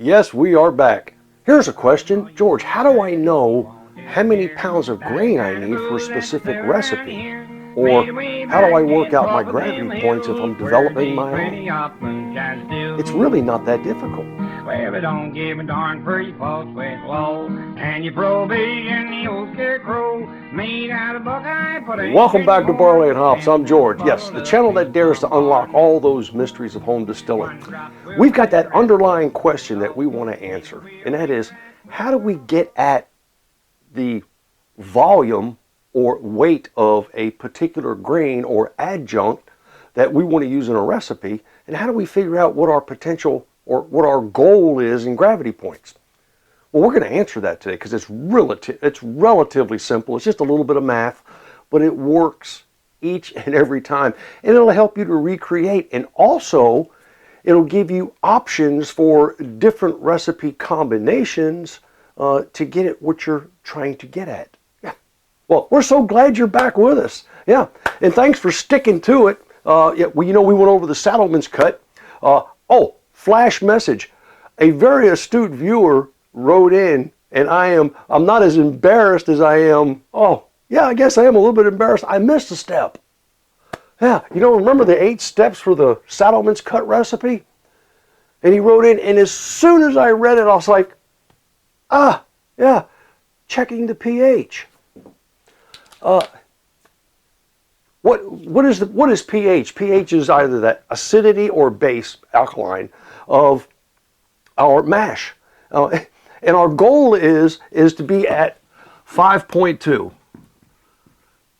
Yes, we are back. Here's a question. George, how do I know how many pounds of grain I need for a specific recipe? Or how do I work out my gravity points if I'm developing my own? It's really not that difficult. Well, it don't give a darn for your false sweat low, and you pro big and the old scarecrow made out of buckeye pudding. Welcome back to Barley and Hops. I'm George. Yes, the channel that dares to unlock all those mysteries of home distilling. We've got that underlying question that we want to answer, and that is, how do we get at the volume or weight of a particular grain or adjunct that we want to use in a recipe, and how do we figure out what our potential or what our goal is in gravity points? Well, we're going to answer that today because it's relatively simple. It's just a little bit of math, but it works each and every time. And it'll help you to recreate, and also it'll give you options for different recipe combinations to get at what you're trying to get at. Yeah. Well, we're so glad you're back with us. Yeah. And thanks for sticking to it. Yeah, well, you know, we went over the Saddleman's cut. Flash message. A very astute viewer wrote in, and I'm not as embarrassed as I am. Oh, yeah, I guess I am a little bit embarrassed. I missed a step. Yeah, you know, remember the 8 steps for the Saddleman's cut recipe? And he wrote in, and as soon as I read it, I was like, yeah, checking the pH. What is pH? pH is either that acidity or base, alkaline, of our mash. And our goal is to be at 5.2.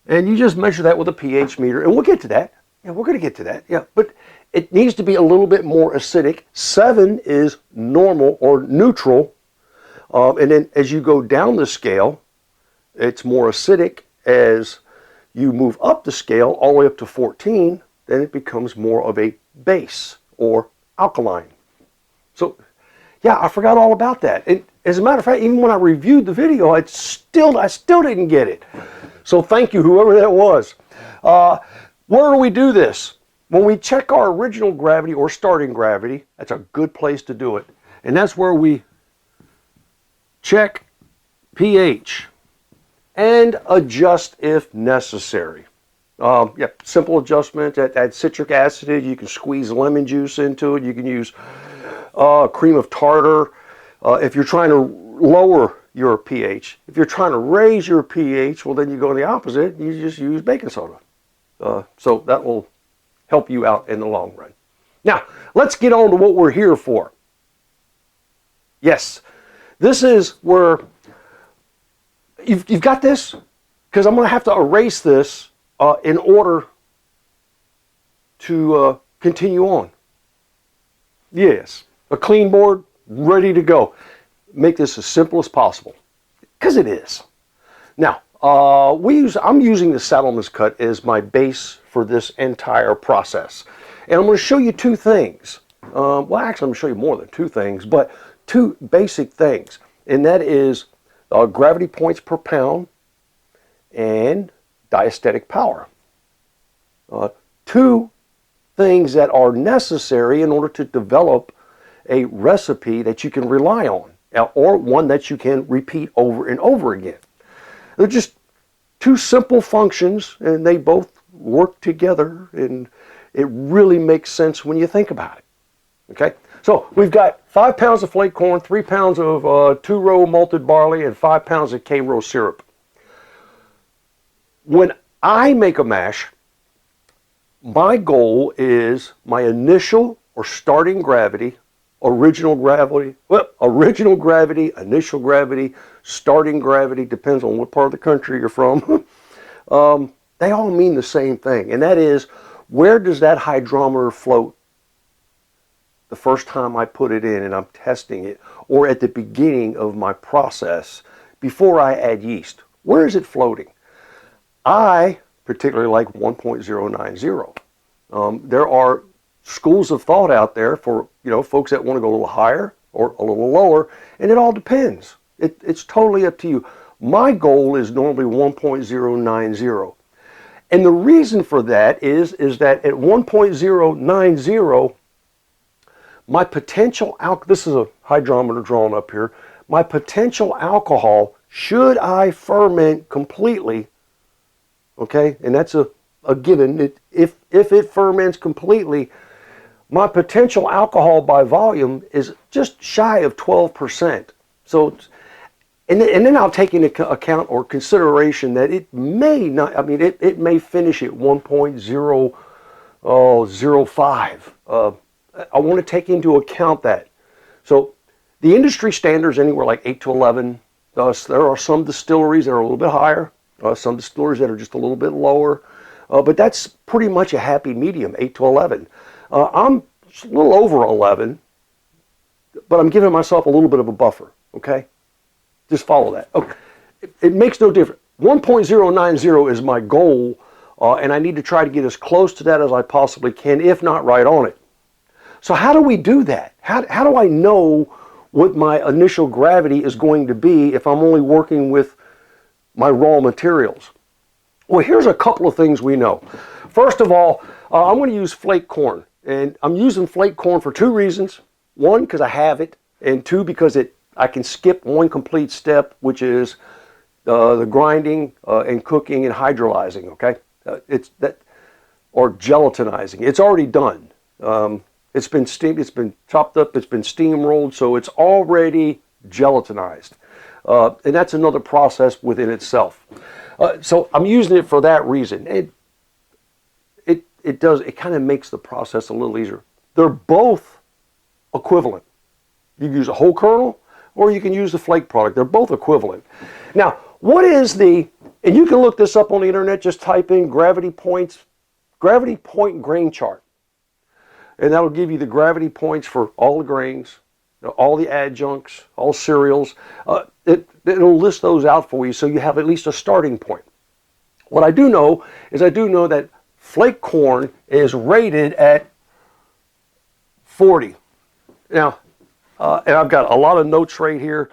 And you just measure that with a pH meter, and we'll get to that. Yeah, we're going to get to that. Yeah, but it needs to be a little bit more acidic. 7 is normal or neutral. And then as you go down the scale, it's more acidic. As you move up the scale all the way up to 14, then it becomes more of a base or alkaline. So, yeah, I forgot all about that. And as a matter of fact, even when I reviewed the video, I still didn't get it. So thank you, whoever that was. Where do we do this? When we check our original gravity or starting gravity, that's a good place to do it. And that's where we check pH and adjust if necessary. Simple adjustment. Add citric acid. You can squeeze lemon juice into it. You can use cream of tartar. If you're trying to lower your pH. If you're trying to raise your pH, well, then you go the opposite. You just use baking soda. So that will help you out in the long run. Now, let's get on to what we're here for. Yes, this is where you've got this, because I'm going to have to erase this in order to continue on. Yes, a clean board, ready to go. Make this as simple as possible, because it is. Now, I'm using the Saddleman's cut as my base for this entire process. And I'm going to show you 2 things. Well, actually, I'm going to show you more than 2 things, but 2 basic things. And that is gravity points per pound and diastatic power. 2 things that are necessary in order to develop a recipe that you can rely on, or one that you can repeat over and over again. They're just 2 simple functions, and they both work together, and it really makes sense when you think about it. Okay, so we've got 5 pounds of flake corn, 3 pounds of 2-row malted barley, and 5 pounds of K-row syrup. When I make a mash, my goal is my initial or starting gravity, original gravity, initial gravity, starting gravity, depends on what part of the country you're from. They all mean the same thing, and that is, where does that hydrometer float the first time I put it in and I'm testing it, or at the beginning of my process before I add yeast? Where is it floating? I particularly like 1.090. There are schools of thought out there for folks that want to go a little higher or a little lower, and it all depends. It's totally up to you. My goal is normally 1.090. And the reason for that is that at 1.090, my potential this is a hydrometer drawn up here, my potential alcohol, should I ferment completely, okay, and that's a given, if it ferments completely, my potential alcohol by volume is just shy of 12%. So, and then I'll take into account or consideration that it may not, I mean, it may finish at 1.005. I want to take into account that. So the industry standards anywhere like 8 to 11. There are some distilleries that are a little bit higher, some distilleries that are just a little bit lower, but that's pretty much a happy medium, 8 to 11. I'm a little over 11, but I'm giving myself a little bit of a buffer, okay? Just follow that. Okay. It makes no difference. 1.090 is my goal, and I need to try to get as close to that as I possibly can, if not right on it. So how do we do that? How do I know what my initial gravity is going to be if I'm only working with my raw materials? Well, here's a couple of things we know. First of all, I'm going to use flake corn. And I'm using flake corn for two reasons. One, because I have it, and two, because I can skip one complete step, which is the grinding and cooking and hydrolyzing, okay? Or gelatinizing. It's already done. It's been steamed, it's been chopped up, it's been steamrolled, so it's already gelatinized. And that's another process within itself. So I'm using it for that reason. It kind of makes the process a little easier. They're both equivalent. You can use a whole kernel or you can use the flake product. They're both equivalent. Now, what is and you can look this up on the internet, just type in gravity point grain chart. And that'll give you the gravity points for all the grains, all the adjuncts, all cereals. It'll list those out for you so you have at least a starting point. What I do know is that flake corn is rated at 40. Now, and I've got a lot of notes right here.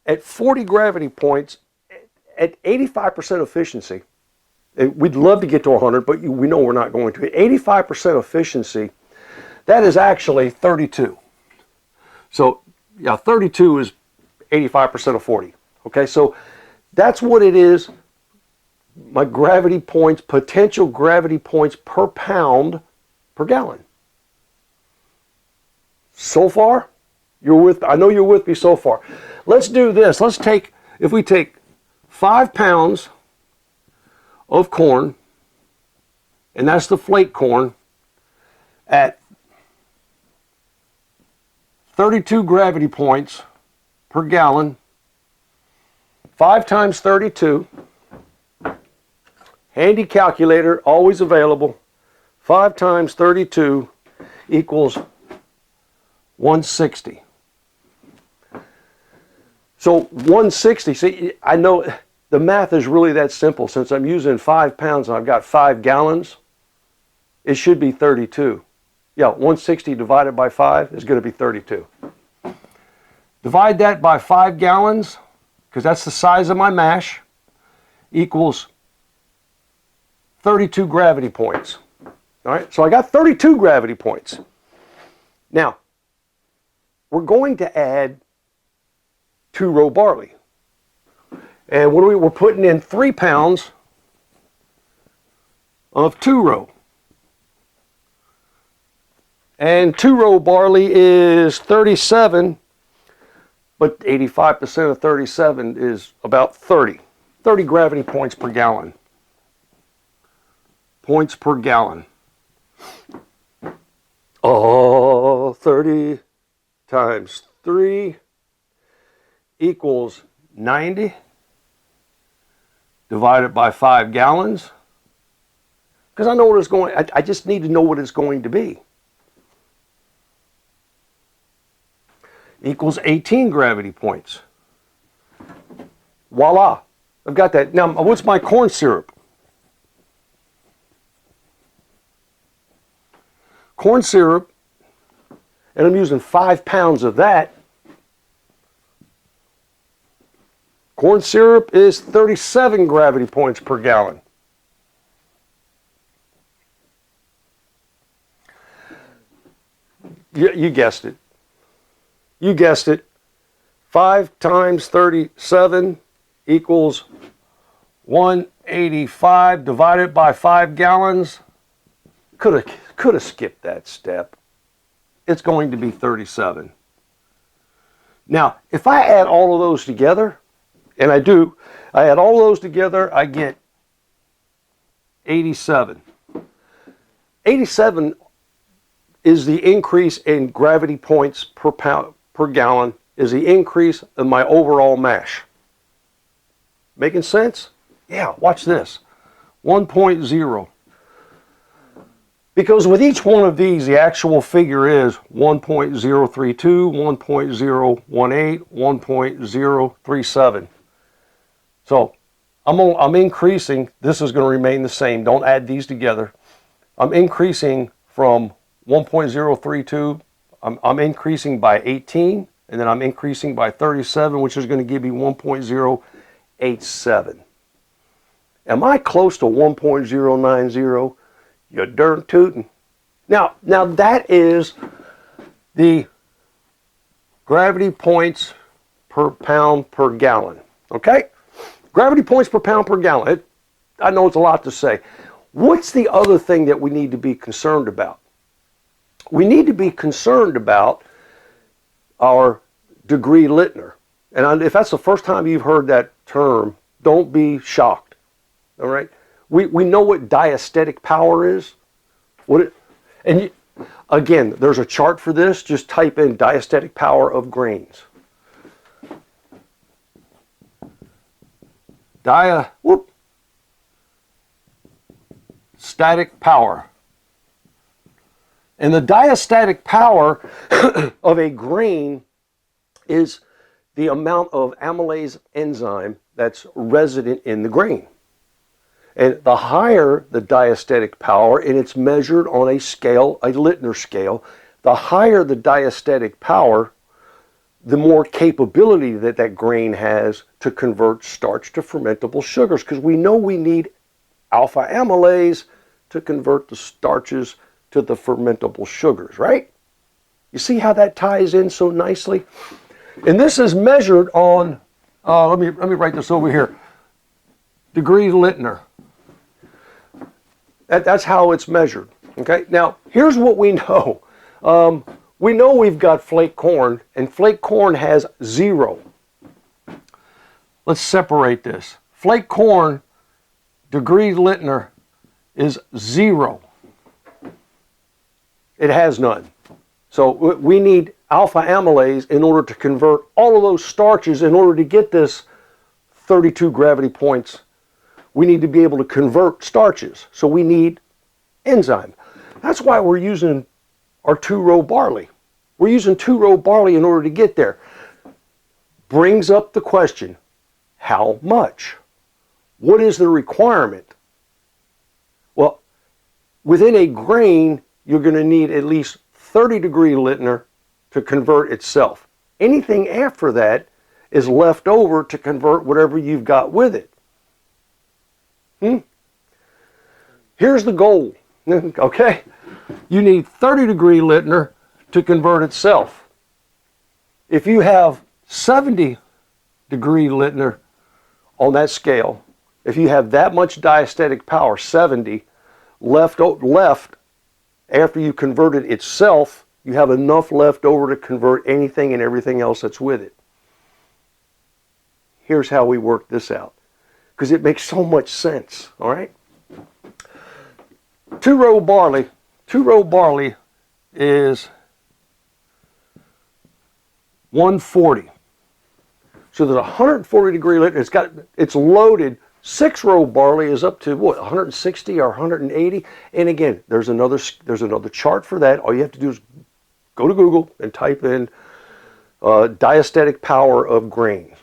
At 40 gravity points, at 85% efficiency, and we'd love to get to 100, but we know we're not going to. At 85% efficiency, that is actually 32. So, yeah, 32 is 85% of 40. Okay, so that's what it is. My gravity points, potential gravity points per pound per gallon. So far, I know you're with me so far. Let's do this. If we take 5 pounds of corn, and that's the flake corn, at 32 gravity points per gallon, 5 times 32, handy calculator, always available. 5 times 32 equals 160. So 160, see, I know the math is really that simple. Since I'm using 5 pounds and I've got 5 gallons, it should be 32. Yeah, 160 divided by 5 is going to be 32. Divide that by 5 gallons, because that's the size of my mash, equals 32 gravity points. All right, so I got 32 gravity points. Now, we're going to add 2-row barley. And we're putting in 3 pounds of 2-row. And 2-row barley is 37, but 85% of 37 is about 30. 30 gravity points per gallon. Points per gallon. 30 times 3 equals 90 divided by 5 gallons. Because I know what it's going, I just need to know what it's going to be. Equals 18 gravity points. Voila. I've got that. Now, what's my corn syrup? Corn syrup, and I'm using 5 pounds of that. Corn syrup is 37 gravity points per gallon. You guessed it. You guessed it. 5 times 37 equals 185 divided by 5 gallons. Could have skipped that step. It's going to be 37. Now, if I add all of those together, and I do, I add all of those together, I get 87. 87 is the increase in gravity points per pound per gallon, is the increase in my overall mash. Making sense? Yeah, watch this. 1.0. Because with each one of these, the actual figure is 1.032, 1.018, 1.037. So I'm increasing. This is going to remain the same. Don't add these together. I'm increasing from 1.032. I'm increasing by 18, and then I'm increasing by 37, which is going to give me 1.087. Am I close to 1.090? You're darn tootin'. Now that is the gravity points per pound per gallon. Okay? Gravity points per pound per gallon. I know it's a lot to say. What's the other thing that we need to be concerned about? We need to be concerned about our degree Littner. And if that's the first time you've heard that term, don't be shocked. All right? We know what diastatic power is. Again, there's a chart for this. Just type in diastatic power of grains. Static power. And the diastatic power of a grain is the amount of amylase enzyme that's resident in the grain. And the higher the diastatic power, and it's measured on a scale, a Littner scale, the higher the diastatic power, the more capability that that grain has to convert starch to fermentable sugars, because we know we need alpha amylase to convert the starches to the fermentable sugars, right? You see how that ties in so nicely? And this is measured on, let me write this over here, degree Littner. That's how it's measured. Okay. Now, here's what we know. We know we've got flake corn, and flake corn has 0. Let's separate this. Flake corn, degree Littner, is 0. It has none. So we need alpha amylase in order to convert all of those starches. In order to get this 32 gravity points, we need to be able to convert starches. So we need enzyme. That's why we're using our 2-row barley. We're using 2-row barley in order to get there. Brings up the question, how much? What is the requirement? Well, within a grain, you're going to need at least 30 degree Littner to convert itself. Anything after that is left over to convert whatever you've got with it. Here's the goal. Okay? You need 30 degree Littner to convert itself. If you have 70 degree Littner on that scale, if you have that much diastatic power, 70, left after you convert it itself, you have enough left over to convert anything and everything else that's with it. Here's how we work this out, because it makes so much sense, all right? 2-row barley is 140. So there's 140 degree Littner. It's loaded. 6-row barley is up to what, 160 or 180. And again, there's another chart for that. All you have to do is go to Google and type in diastatic power of grains.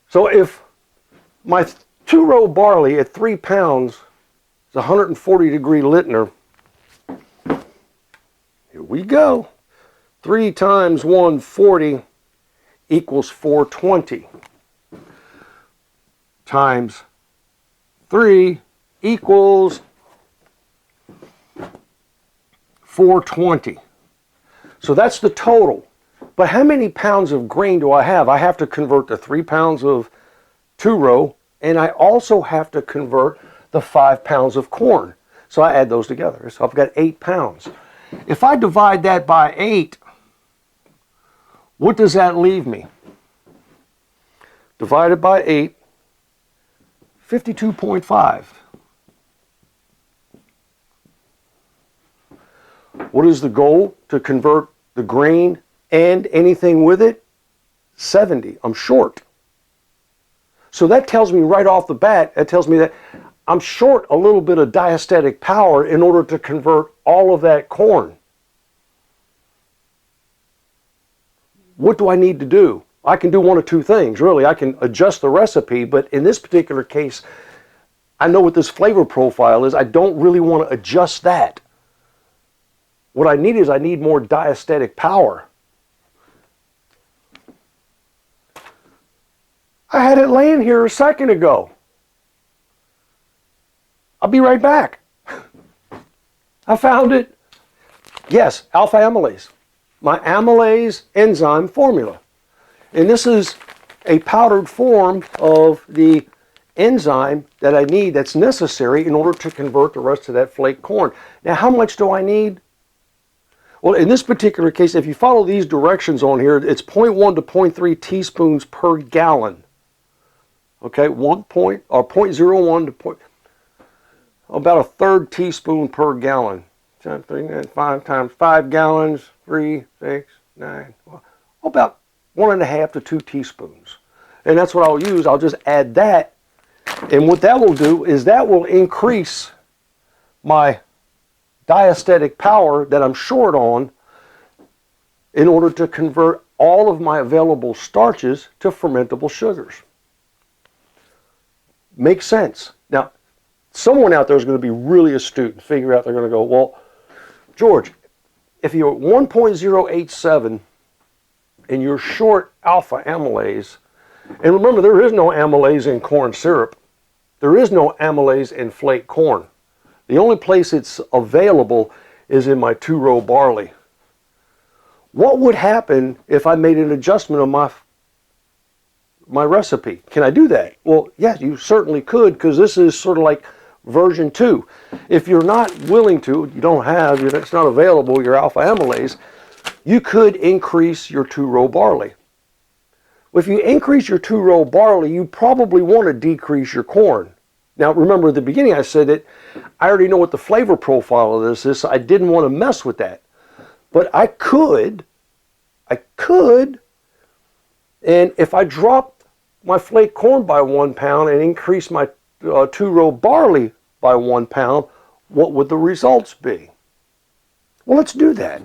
So if my 2-row barley at 3 pounds is 140 degree Littner, here we go. 3 times 140 equals 420. Times 3 equals 420. So that's the total. But how many pounds of grain do I have? I have to convert the 3 pounds of 2-row, and I also have to convert the 5 pounds of corn. So I add those together. So I've got 8 pounds. If I divide that by 8, what does that leave me? Divided by 8, 52.5. What is the goal? To convert the grain and anything with it? 70. I'm short. So that tells me right off the bat, that tells me that I'm short a little bit of diastatic power in order to convert all of that corn. What do I need to do? I can do one of two things, really. I can adjust the recipe, but in this particular case, I know what this flavor profile is. I don't really want to adjust that. What I need is I need more diastatic power. I had it laying here a second ago. I'll be right back. I found it. Yes, alpha amylase. My amylase enzyme formula. And this is a powdered form of the enzyme that I need, that's necessary in order to convert the rest of that flake corn. Now, how much do I need? Well, in this particular case, if you follow these directions on here, it's 0.1 to 0.3 teaspoons per gallon. Okay, 0.01 to about a third teaspoon per gallon. 5 times 5 gallons, 3, 6, 9, well, about 1.5 to 2 teaspoons. And that's what I'll use. I'll just add that. And what that will do is that will increase my diastatic power that I'm short on in order to convert all of my available starches to fermentable sugars. Makes sense. Now, someone out there is going to be really astute and figure out, they're going to go, well, George, if you're at 1.087 and you're short alpha amylase, and remember, there is no amylase in corn syrup. There is no amylase in flake corn. The only place it's available is in my 2-row barley. What would happen if I made an adjustment of my recipe? Can I do that? Well, yeah, you certainly could, because this is sort of like version 2. If you're not willing to, you don't have, it's not available, your alpha amylase, you could increase your 2-row barley. If you increase your 2-row barley, you probably want to decrease your corn. Now, remember at the beginning I said that I already know what the flavor profile of this is, so I didn't want to mess with that. But I could, and if I dropped my flake corn by 1 pound and increased my 2-row barley by 1 pound, what would the results be? Well, let's do that.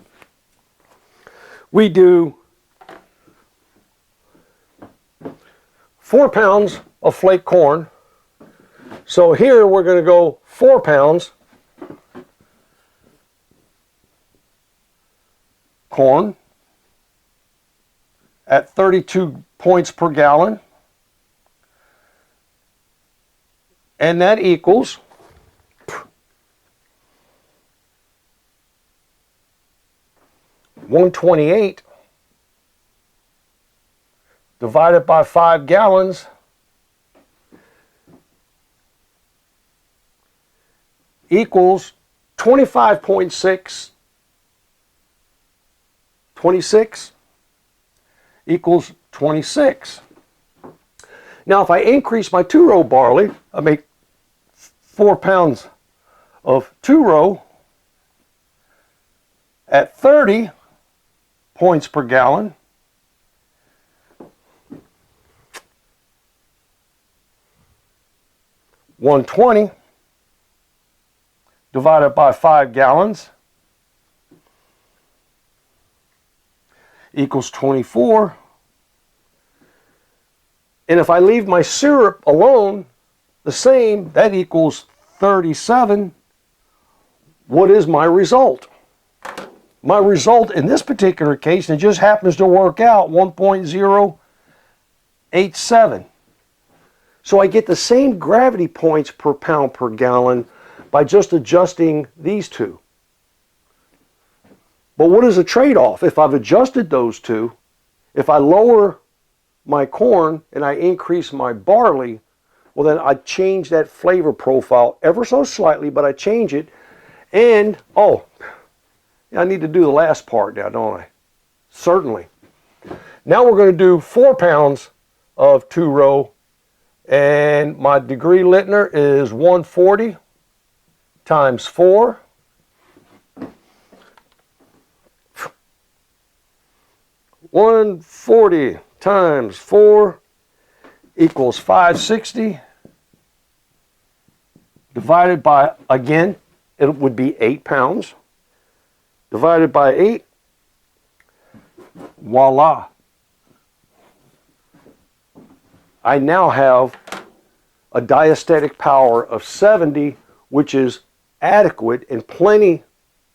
We do 4 pounds of flake corn. So here we're going to go 4 pounds corn at 32 points per gallon. And that equals 128 divided by 5 gallons equals 25.6, 26 equals 26. Now, if I increase my 2-row barley, I make 4 pounds of 2-row at 30 points per gallon. $120 divided by 5 gallons equals 24. And if I leave my syrup alone the same, that equals 37. What is my result? My result in this particular case, and it just happens to work out, 1.087. So I get the same gravity points per pound per gallon by just adjusting these two. But what is the trade-off? If I've adjusted those two, if I lower my corn and I increase my barley, well then I change that flavor profile ever so slightly, but I change it. And, oh, I need to do the last part now, don't I? Certainly. Now we're going to do 4 pounds of 2-row, and my degree Littner is 140 times 4. 140 times 4 equals 560. Divided by, again, it would be 8 pounds. Divided by 8, voila. I now have a diastatic power of 70, which is adequate and plenty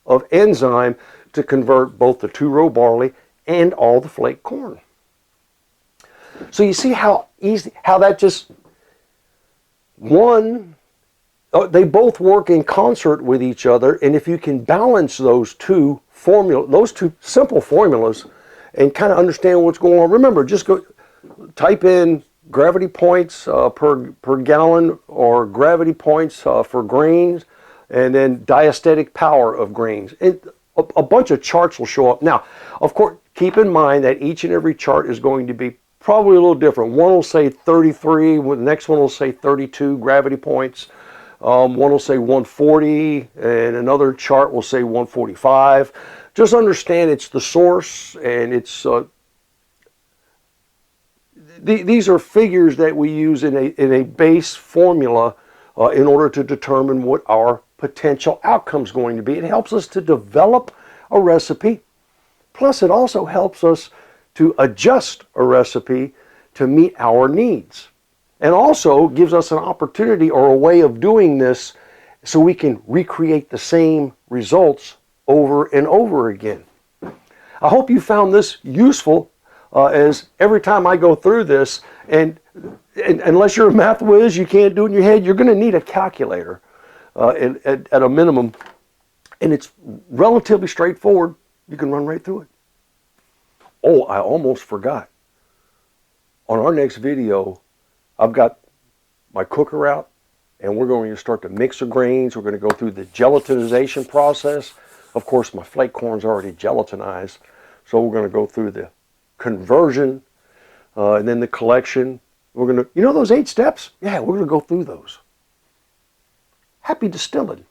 of enzyme to convert both the 2-row barley and all the flake corn. So you see how easy, how that just, they both work in concert with each other, and if you can balance those two simple formulas and kind of understand what's going on, remember, just go type in gravity points per gallon or gravity points for grains, and then diastatic power of grains. A bunch of charts will show up. Now, of course, keep in mind that each and every chart is going to be probably a little different. One will say 33, the next one will say 32 gravity points. One will say 140, and another chart will say 145. Just understand it's the source, and it's these are figures that we use in a base formula in order to determine what our potential outcome is going to be. It helps us to develop a recipe, plus it also helps us to adjust a recipe to meet our needs, and also gives us an opportunity or a way of doing this so we can recreate the same results over and over again. I hope you found this useful, as every time I go through this, and unless you're a math whiz, you can't do it in your head, you're going to need a calculator at a minimum, and it's relatively straightforward. You can run right through it. Oh, I almost forgot. On our next video, I've got my cooker out, and we're going to start to mix the grains. We're going to go through the gelatinization process. Of course, my flake corn's already gelatinized, so we're going to go through the conversion and then the collection. We're going to, you know those 8 steps? Yeah, we're going to go through those. Happy distilling.